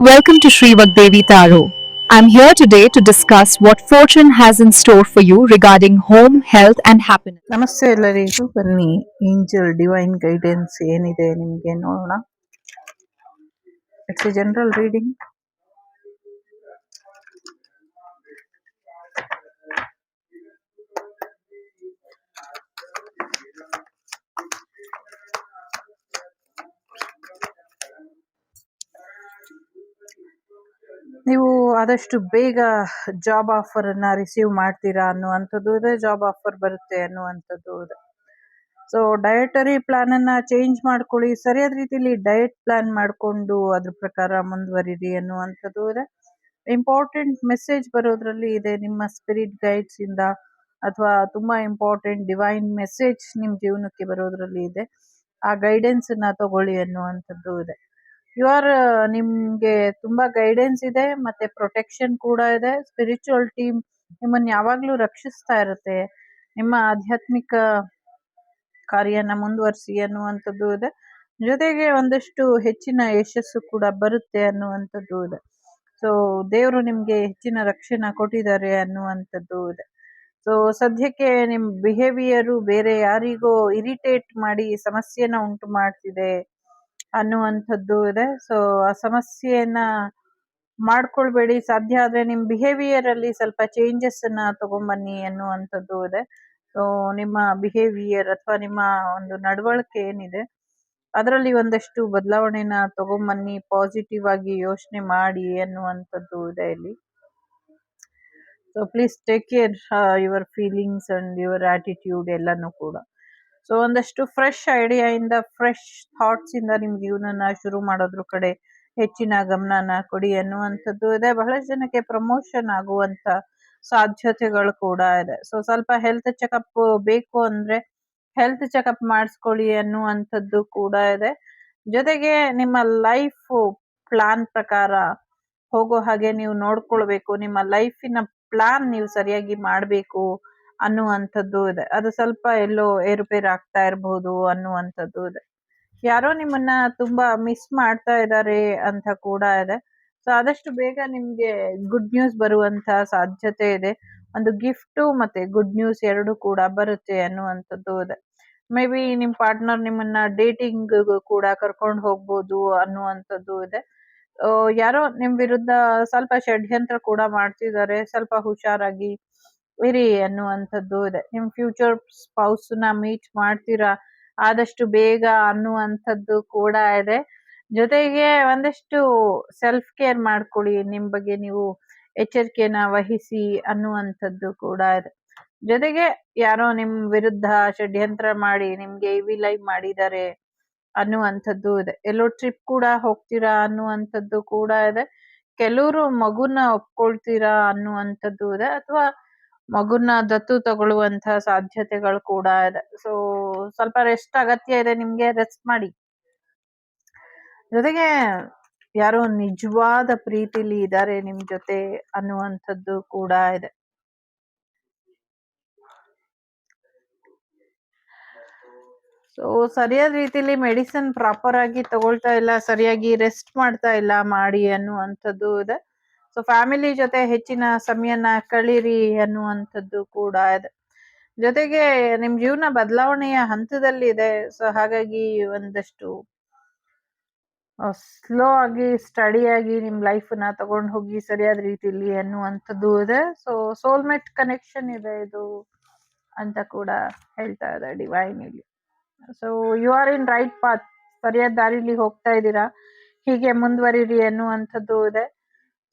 Welcome to Sri Vagdevi Taro. I'm here today to discuss what fortune has in store for you regarding home, health, and happiness. ನಮಸ್ತೆ ಎಲ್ಲರಿಗೂ. ಬನ್ನಿ angel divine guidance ಏನಿದೆ ನಿಮಗೆ ನೋಡೋಣ. It's A general reading. ನೀವು ಆದಷ್ಟು ಬೇಗ job offer ಅನ್ನ ರಿಸೀವ್ ಮಾಡ್ತೀರಾ ಅನ್ನುವಂಥದ್ದು ಇದೆ. ಜಾಬ್ ಆಫರ್ ಬರುತ್ತೆ ಅನ್ನುವಂಥದ್ದು ಇದೆ. ಸೊ ಡಯಟರಿ ಪ್ಲಾನ್ ಅನ್ನ ಚೇಂಜ್ ಮಾಡ್ಕೊಳ್ಳಿ. ಸರಿಯಾದ ರೀತಿಯಲ್ಲಿ ಡಯಟ್ ಪ್ಲಾನ್ ಮಾಡಿಕೊಂಡು ಅದ್ರ ಪ್ರಕಾರ ಮುಂದುವರಿರಿ ಅನ್ನುವಂಥದ್ದು ಇದೆ. ಇಂಪಾರ್ಟೆಂಟ್ ಮೆಸೇಜ್ ಬರೋದ್ರಲ್ಲಿ ಇದೆ ನಿಮ್ಮ ಸ್ಪಿರಿಟ್ ಗೈಡ್ಸ್ ಇಂದ, ಅಥವಾ ತುಂಬಾ ಇಂಪಾರ್ಟೆಂಟ್ ಡಿವೈನ್ ಮೆಸೇಜ್ ನಿಮ್ ಜೀವನಕ್ಕೆ ಬರೋದ್ರಲ್ಲಿ ಇದೆ. ಆ ಗೈಡೆನ್ಸ್ ನ ತಗೊಳ್ಳಿ ಅನ್ನುವಂಥದ್ದು ಇದೆ. ಯು ಆರ್ ನಿಮ್ಗೆ ತುಂಬಾ ಗೈಡೆನ್ಸ್ ಇದೆ, ಮತ್ತೆ ಪ್ರೊಟೆಕ್ಷನ್ ಕೂಡ ಇದೆ. ಸ್ಪಿರಿಚುವಲ್ ಟೀಮ್ ನಿಮ್ಮನ್ನ ಯಾವಾಗ್ಲೂ ರಕ್ಷಿಸ್ತಾ ಇರುತ್ತೆ. ನಿಮ್ಮ ಆಧ್ಯಾತ್ಮಿಕ ಕಾರ್ಯನ ಮುಂದುವರಿಸಿ ಅನ್ನುವಂಥದ್ದು ಇದೆ. ಜೊತೆಗೆ ಒಂದಷ್ಟು ಹೆಚ್ಚಿನ ಯಶಸ್ಸು ಕೂಡ ಬರುತ್ತೆ ಅನ್ನುವಂಥದ್ದು ಇದೆ. ಸೊ ದೇವರು ನಿಮ್ಗೆ ಹೆಚ್ಚಿನ ರಕ್ಷಣೆ ಕೊಟ್ಟಿದ್ದಾರೆ ಅನ್ನುವಂಥದ್ದು ಇದೆ. ಸೊ ಸದ್ಯಕ್ಕೆ ನಿಮ್ ಬಿಹೇವಿಯರು ಬೇರೆ ಯಾರಿಗೋ ಇರಿಟೇಟ್ ಮಾಡಿ ಸಮಸ್ಯೆನ ಉಂಟು ಮಾಡ್ತಿದೆ ಅನ್ನುವಂಥದ್ದು ಇದೆ. ಸೊ ಆ ಸಮಸ್ಯೆಯನ್ನ ಮಾಡ್ಕೊಳ್ಬೇಡಿ. ಸಾಧ್ಯ ಆದ್ರೆ ನಿಮ್ ಬಿಹೇವಿಯರ್ ಅಲ್ಲಿ ಸ್ವಲ್ಪ ಚೇಂಜಸ್ ಅನ್ನ ತಗೊಂಬನ್ನಿ ಅನ್ನುವಂಥದ್ದು ಇದೆ. ಸೊ ನಿಮ್ಮ ಬಿಹೇವಿಯರ್ ಅಥವಾ ನಿಮ್ಮ ಒಂದು ನಡವಳಿಕೆ ಏನಿದೆ ಅದರಲ್ಲಿ ಒಂದಷ್ಟು ಬದಲಾವಣೆನ ತಗೊಂಬನ್ನಿ. ಪಾಸಿಟಿವ್ ಆಗಿ ಯೋಚನೆ ಮಾಡಿ ಅನ್ನುವಂಥದ್ದು ಇದೆ ಇಲ್ಲಿ. So please take care your feelings and your attitude ಎಲ್ಲಾನು ಕೂಡ. ಸೊ ಒಂದಷ್ಟು ಫ್ರೆಶ್ ಐಡಿಯಾ ಇಂದ, ಫ್ರೆಶ್ ಥಾಟ್ಸ್ ಇಂದ ನಿಮ್ ಜೀವನನ ಶುರು ಮಾಡೋದ್ರ ಕಡೆ ಹೆಚ್ಚಿನ ಗಮನನ ಕೊಡಿ ಅನ್ನುವಂಥದ್ದು ಇದೆ. ಬಹಳಷ್ಟು ಜನಕ್ಕೆ ಪ್ರಮೋಷನ್ ಆಗುವಂತ ಸಾಧ್ಯತೆಗಳು ಕೂಡ ಇದೆ. ಸೊ ಸ್ವಲ್ಪ ಹೆಲ್ತ್ ಚೆಕಪ್ ಬೇಕು ಅಂದ್ರೆ ಹೆಲ್ತ್ ಚೆಕಪ್ ಮಾಡಿಸ್ಕೊಳ್ಳಿ ಅನ್ನುವಂಥದ್ದು ಕೂಡ ಇದೆ. ಜೊತೆಗೆ ನಿಮ್ಮ ಲೈಫ್ ಪ್ಲಾನ್ ಪ್ರಕಾರ ಹೋಗೋ ಹಾಗೆ ನೀವು ನೋಡ್ಕೊಳ್ಬೇಕು. ನಿಮ್ಮ ಲೈಫಿನ ಪ್ಲಾನ್ ನೀವು ಸರಿಯಾಗಿ ಮಾಡ್ಬೇಕು ಅನ್ನುವಂಥದ್ದು ಇದೆ. ಅದು ಸ್ವಲ್ಪ ಎಲ್ಲೋ ಏರುಪೇರು ಆಗ್ತಾ ಇರಬಹುದು ಅನ್ನುವಂಥದ್ದು ಇದೆ. ಯಾರೋ ನಿಮ್ಮನ್ನ ತುಂಬಾ ಮಿಸ್ ಮಾಡ್ತಾ ಇದ್ದಾರೆ ಅಂತ ಕೂಡ ಇದೆ. ಸೊ ಆದಷ್ಟು ಬೇಗ ನಿಮ್ಗೆ ಗುಡ್ ನ್ಯೂಸ್ ಬರುವಂತ ಸಾಧ್ಯತೆ ಇದೆ. ಒಂದು ಗಿಫ್ಟ್ ಮತ್ತೆ ಗುಡ್ ನ್ಯೂಸ್ ಎರಡು ಕೂಡ ಬರುತ್ತೆ ಅನ್ನುವಂಥದ್ದು ಇದೆ. ಮೇ ಬಿ ನಿಮ್ ಪಾರ್ಟ್ನರ್ ನಿಮ್ಮನ್ನ ಡೇಟಿಂಗ್ ಕೂಡ ಕರ್ಕೊಂಡು ಹೋಗ್ಬೋದು ಅನ್ನುವಂಥದ್ದು ಇದೆ. ಯಾರೋ ನಿಮ್ ವಿರುದ್ಧ ಸ್ವಲ್ಪ ಷಡ್ಯಂತ್ರ ಕೂಡ ಮಾಡ್ತಿದ್ದಾರೆ. ಸ್ವಲ್ಪ ಹುಷಾರಾಗಿ ಇರಿ ಅನ್ನುವಂಥದ್ದು ಇದೆ. ನಿಮ್ ಫ್ಯೂಚರ್ ಸ್ಪೌಸ್ ನ ಮೀಟ್ ಮಾಡ್ತೀರಾ ಆದಷ್ಟು ಬೇಗ ಅನ್ನುವಂಥದ್ದು ಕೂಡ ಇದೆ. ಜೊತೆಗೆ ಒಂದಷ್ಟು ಸೆಲ್ಫ್ ಕೇರ್ ಮಾಡ್ಕೊಳ್ಳಿ. ನಿಮ್ ಬಗ್ಗೆ ನೀವು ಎಚ್ಚರಿಕೆನ ವಹಿಸಿ ಅನ್ನುವಂಥದ್ದು ಕೂಡ ಇದೆ. ಜೊತೆಗೆ ಯಾರೋ ನಿಮ್ ವಿರುದ್ಧ ಷಡ್ಯಂತ್ರ ಮಾಡಿ ನಿಮ್ಗೆ ವಿಲೈ ಮಾಡಿದ್ದಾರೆ ಅನ್ನುವಂಥದ್ದು ಇದೆ. ಎಲ್ಲೋ ಟ್ರಿಪ್ ಕೂಡ ಹೋಗ್ತೀರಾ ಅನ್ನುವಂಥದ್ದು ಕೂಡ ಇದೆ. ಕೆಲವರು ಮಗುನ ಒಪ್ಕೊಳ್ತೀರಾ ಅನ್ನುವಂಥದ್ದು ಇದೆ, ಅಥವಾ ಮಗುನ ದತ್ತು ತಗೊಳ್ಳುವಂತ ಸಾಧ್ಯತೆಗಳು ಕೂಡ ಇದೆ. ಸೊ ಸ್ವಲ್ಪ ರೆಸ್ಟ್ ಅಗತ್ಯ ಇದೆ ನಿಮ್ಗೆ, ರೆಸ್ಟ್ ಮಾಡಿ. ಜೊತೆಗೆ ಯಾರೋ ನಿಜವಾದ ಪ್ರೀತಿಲಿ ಇದ್ದಾರೆ ನಿಮ್ ಜೊತೆ ಅನ್ನುವಂಥದ್ದು ಕೂಡ ಇದೆ. ಸೊ ಸರಿಯಾದ ರೀತಿಲಿ ಮೆಡಿಸಿನ್ ಪ್ರಾಪರ್ ಆಗಿ ತಗೊಳ್ತಾ ಇಲ್ಲ, ಸರಿಯಾಗಿ ರೆಸ್ಟ್ ಮಾಡ್ತಾ ಇಲ್ಲ, ಮಾಡಿ ಅನ್ನುವಂಥದ್ದು ಇದೆ. ಸೊ ಫ್ಯಾಮಿಲಿ ಜೊತೆ ಹೆಚ್ಚಿನ ಸಮಯನ ಕಳೀರಿ ಅನ್ನುವಂಥದ್ದು ಕೂಡ ಇದೆ. ಜೊತೆಗೆ ನಿಮ್ ಜೀವನ ಬದಲಾವಣೆಯ ಹಂತದಲ್ಲಿ ಇದೆ. ಸೊ ಹಾಗಾಗಿ ಒಂದಷ್ಟು ಸ್ಲೋ ಆಗಿ ಸ್ಟಡಿಯಾಗಿ ನಿಮ್ ಲೈಫ್ ನ ತಗೊಂಡು ಹೋಗಿ ಸರಿಯಾದ ರೀತಿಲಿ ಅನ್ನುವಂಥದ್ದು ಇದೆ. ಸೊ ಸೋಲ್ಮೇಟ್ ಕನೆಕ್ಷನ್ ಇದೆ ಇದು ಅಂತ ಕೂಡ ಹೇಳ್ತಾ ಇದೆ ಡಿವೈನ್ ಇಲ್ಲಿ. So you are in right path, ಸರಿಯಾದ ದಾರಿಲಿ ಹೋಗ್ತಾ ಇದ್ದೀರಾ, ಹೀಗೆ ಮುಂದುವರಿರಿ ಅನ್ನುವಂಥದ್ದು ಇದೆ.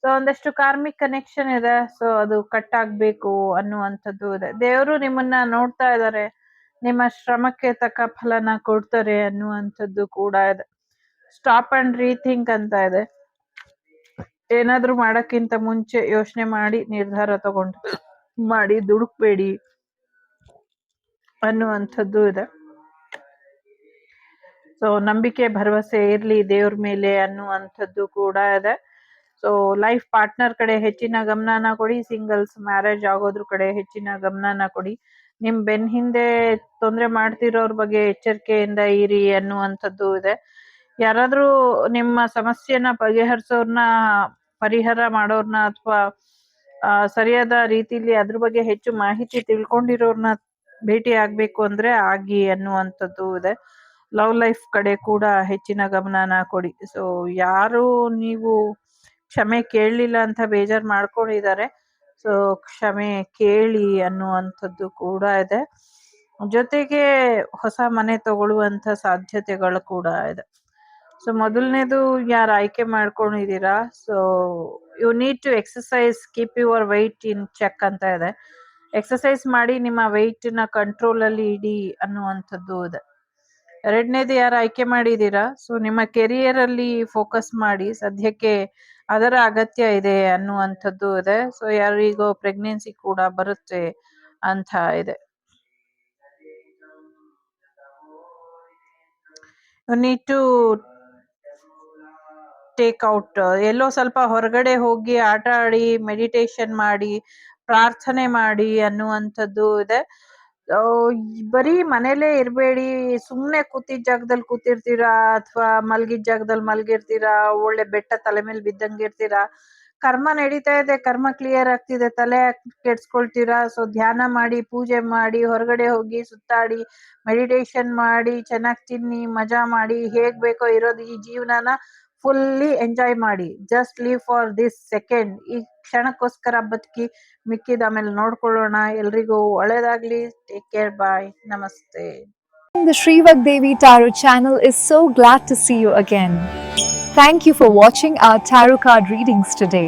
ಸೊ ಒಂದಷ್ಟು ಕಾರ್ಮಿಕ್ ಕನೆಕ್ಷನ್ ಇದೆ. ಸೊ ಅದು ಕಟ್ ಆಗ್ಬೇಕು ಅನ್ನುವಂಥದ್ದು ಇದೆ. ದೇವರು ನಿಮ್ಮನ್ನ ನೋಡ್ತಾ ಇದ್ದಾರೆ, ನಿಮ್ಮ ಶ್ರಮಕ್ಕೆ ತಕ್ಕ ಫಲನ ಕೊಡ್ತಾರೆ ಅನ್ನುವಂಥದ್ದು ಕೂಡ ಇದೆ. ಸ್ಟಾಪ್ ಅಂಡ್ ರೀಥಿಂಕ್ ಅಂತ ಇದೆ. ಏನಾದ್ರೂ ಮಾಡಕ್ಕಿಂತ ಮುಂಚೆ ಯೋಚನೆ ಮಾಡಿ ನಿರ್ಧಾರ ತಗೊಂಡು ಮಾಡಿ, ದುಡುಕ್ಬೇಡಿ ಅನ್ನುವಂಥದ್ದು ಇದೆ. ಸೊ ನಂಬಿಕೆ ಭರವಸೆ ಇರ್ಲಿ ದೇವ್ರ ಮೇಲೆ ಅನ್ನುವಂಥದ್ದು ಕೂಡ ಇದೆ. ಸೊ ಲೈಫ್ ಪಾರ್ಟ್ನರ್ ಕಡೆ ಹೆಚ್ಚಿನ ಗಮನನ ಕೊಡಿ. ಸಿಂಗಲ್ಸ್ ಮ್ಯಾರೇಜ್ ಆಗೋದ್ರ ಕಡೆ ಹೆಚ್ಚಿನ ಗಮನನ ಕೊಡಿ. ನಿಮ್ ಬೆನ್ ಹಿಂದೆ ತೊಂದರೆ ಮಾಡ್ತಿರೋರ್ ಬಗ್ಗೆ ಎಚ್ಚರಿಕೆಯಿಂದ ಇರಿ ಅನ್ನುವಂಥದ್ದು ಇದೆ. ಯಾರಾದ್ರೂ ನಿಮ್ಮ ಸಮಸ್ಯೆನ ಬಗೆಹರಿಸೋರ್ನ, ಪರಿಹಾರ ಮಾಡೋರ್ನ ಅಥವಾ ಸರಿಯಾದ ರೀತಿಲಿ ಅದ್ರ ಬಗ್ಗೆ ಹೆಚ್ಚು ಮಾಹಿತಿ ತಿಳ್ಕೊಂಡಿರೋರ್ನ ಭೇಟಿ ಆಗ್ಬೇಕು ಅಂದ್ರೆ ಆಗಿ ಅನ್ನುವಂಥದ್ದು ಇದೆ. ಲವ್ ಲೈಫ್ ಕಡೆ ಕೂಡ ಹೆಚ್ಚಿನ ಗಮನನ ಕೊಡಿ. ಸೊ ಯಾರು ನೀವು ಕ್ಷಮೆ ಕೇಳಲಿಲ್ಲ ಅಂತ ಬೇಜಾರು ಮಾಡ್ಕೊಂಡಿದ್ದಾರೆ, ಸೊ ಕ್ಷಮೆ ಕೇಳಿ ಅನ್ನುವಂಥದ್ದು ಕೂಡ ಇದೆ. ಜೊತೆಗೆ ಹೊಸ ಮನೆ ತಗೊಳ್ಳುವಂಥ ಸಾಧ್ಯತೆಗಳು ಕೂಡ ಇದೆ. ಸೊ ಮೊದಲನೇದು ಯಾರು ಆಯ್ಕೆ ಮಾಡ್ಕೊಂಡಿದ್ದೀರಾ, so you need to exercise, keep your weight in check ಅಂತ ಇದೆ. ಎಕ್ಸಸೈಸ್ ಮಾಡಿ ನಿಮ್ಮ ವೆಯ್ಟ್ನ ಕಂಟ್ರೋಲಲ್ಲಿ ಇಡಿ ಅನ್ನುವಂಥದ್ದು ಇದೆ. ಎರಡನೇದು ಯಾರು ಆಯ್ಕೆ ಮಾಡಿದ್ದೀರಾ, ಸೊ ನಿಮ್ಮ ಕೆರಿಯರಲ್ಲಿ ಫೋಕಸ್ ಮಾಡಿ, ಸದ್ಯಕ್ಕೆ ಅದರ ಅಗತ್ಯ ಇದೆ ಅನ್ನುವಂಥದ್ದು ಇದೆ. ಸೊ ಯಾರಿಗೋ ಪ್ರೆಗ್ನೆನ್ಸಿ ಕೂಡ ಬರುತ್ತೆ ಅಂತ ಇದೆ. You need to take out, ಎಲ್ಲೋ ಸ್ವಲ್ಪ ಹೊರಗಡೆ ಹೋಗಿ ಆಟ ಆಡಿ, ಮೆಡಿಟೇಷನ್ ಮಾಡಿ, ಪ್ರಾರ್ಥನೆ ಮಾಡಿ ಅನ್ನುವಂಥದ್ದು ಇದೆ. ಬರೀ ಮನೇಲೇ ಇರಬೇಡಿ. ಸುಮ್ಮನೆ ಕೂತಿದ್ದ ಜಾಗದಲ್ಲಿ ಕೂತಿರ್ತೀರಾ ಅಥವಾ ಮಲಗಿದ ಜಾಗದಲ್ಲಿ ಮಲಗಿರ್ತೀರಾ, ಒಳ್ಳೆ ಬೆಟ್ಟ ತಲೆ ಮೇಲೆ ಬಿದ್ದಂಗಿರ್ತೀರಾ. ಕರ್ಮ ನಡೀತಾ ಇದೆ, ಕರ್ಮ ಕ್ಲಿಯರ್ ಆಗ್ತಿದೆ, ತಲೆ ಕೆಡ್ಸ್ಕೊಳ್ತೀರಾ. ಸೊ ಧ್ಯಾನ ಮಾಡಿ, ಪೂಜೆ ಮಾಡಿ, ಹೊರಗಡೆ ಹೋಗಿ ಸುತ್ತಾಡಿ, ಮೆಡಿಟೇಷನ್ ಮಾಡಿ, ಚೆನ್ನಾಗಿ ತಿನ್ನಿ, ಮಜಾ ಮಾಡಿ, ಹೇಗ್ ಬೇಕೋ ಇರೋದು ಈ ಜೀವನನ ಫುಲ್ಲಿ ಎಂಜಾಯ್ ಮಾಡಿ. Just leave for this second. ಈ ಕ್ಷಣಕ್ಕೋಸ್ಕರ ಬದುಕಿ, ಮಿಕ್ಕಿದ ಆಮೇಲೆ ನೋಡ್ಕೊಳ್ಳೋಣ. ಎಲ್ರಿಗೂ ಒಳ್ಳೇದಾಗ್ಲಿ. Take care. Bye. Namaste. The Shrivak Devi Tarot channel is so glad to see you again. Thank you for watching our tarot card readings today.